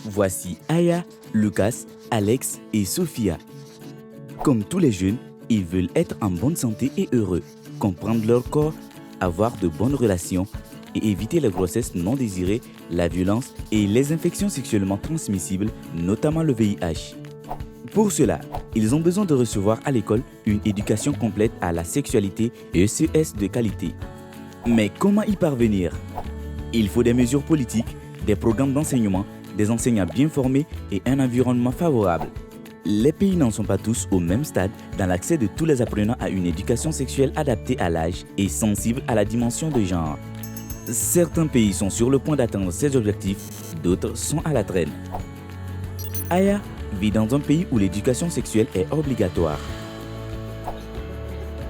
Voici Aya, Lucas, Alex et Sophia. Comme tous les jeunes, ils veulent être en bonne santé et heureux, comprendre leur corps, avoir de bonnes relations et éviter les grossesses non désirées, la violence et les infections sexuellement transmissibles, notamment le VIH. Pour cela, ils ont besoin de recevoir à l'école une éducation complète à la sexualité et ECS de qualité. Mais comment y parvenir? Il faut des mesures politiques, des programmes d'enseignement, des enseignants bien formés et un environnement favorable. Les pays n'en sont pas tous au même stade dans l'accès de tous les apprenants à une éducation sexuelle adaptée à l'âge et sensible à la dimension de genre. Certains pays sont sur le point d'atteindre ces objectifs, d'autres sont à la traîne. Aya vit dans un pays où l'éducation sexuelle est obligatoire.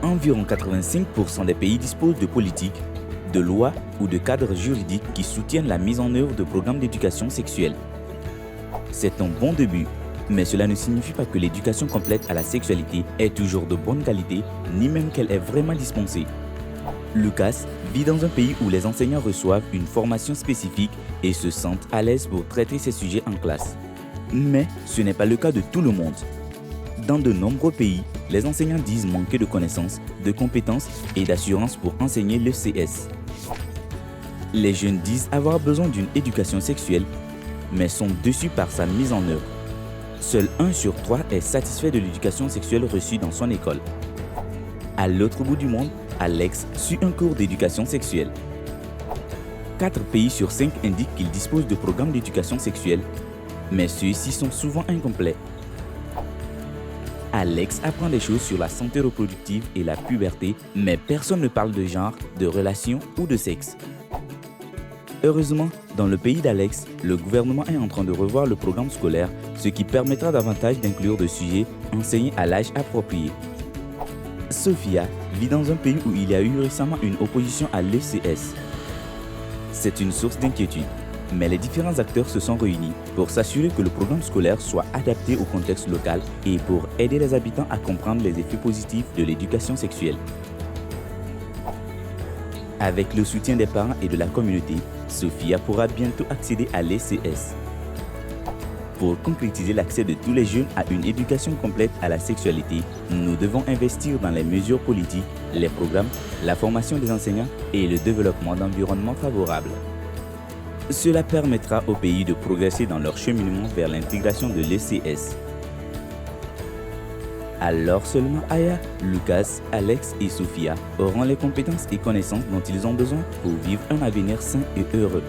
Environ 85% des pays disposent de politiques, de lois ou de cadres juridiques qui soutiennent la mise en œuvre de programmes d'éducation sexuelle. C'est un bon début, mais cela ne signifie pas que l'éducation complète à la sexualité est toujours de bonne qualité, ni même qu'elle est vraiment dispensée. Lucas vit dans un pays où les enseignants reçoivent une formation spécifique et se sentent à l'aise pour traiter ces sujets en classe. Mais ce n'est pas le cas de tout le monde. Dans de nombreux pays, les enseignants disent manquer de connaissances, de compétences et d'assurance pour enseigner l'ECS. Les jeunes disent avoir besoin d'une éducation sexuelle, mais sont déçus par sa mise en œuvre. Seul 1 sur 3 est satisfait de l'éducation sexuelle reçue dans son école. À l'autre bout du monde, Alex suit un cours d'éducation sexuelle. 4 pays sur 5 indiquent qu'ils disposent de programmes d'éducation sexuelle, mais ceux-ci sont souvent incomplets. Alex apprend des choses sur la santé reproductive et la puberté, mais personne ne parle de genre, de relations ou de sexe. Heureusement, dans le pays d'Alex, le gouvernement est en train de revoir le programme scolaire, ce qui permettra davantage d'inclure de sujets enseignés à l'âge approprié. Sophia vit dans un pays où il y a eu récemment une opposition à l'ECS. C'est une source d'inquiétude, mais les différents acteurs se sont réunis pour s'assurer que le programme scolaire soit adapté au contexte local et pour aider les habitants à comprendre les effets positifs de l'éducation sexuelle. Avec le soutien des parents et de la communauté, Sophia pourra bientôt accéder à l'ECS. Pour concrétiser l'accès de tous les jeunes à une éducation complète à la sexualité, nous devons investir dans les mesures politiques, les programmes, la formation des enseignants et le développement d'environnements favorables. Cela permettra aux pays de progresser dans leur cheminement vers l'intégration de l'ECS. Alors seulement Aya, Lucas, Alex et Sophia auront les compétences et connaissances dont ils ont besoin pour vivre un avenir sain et heureux.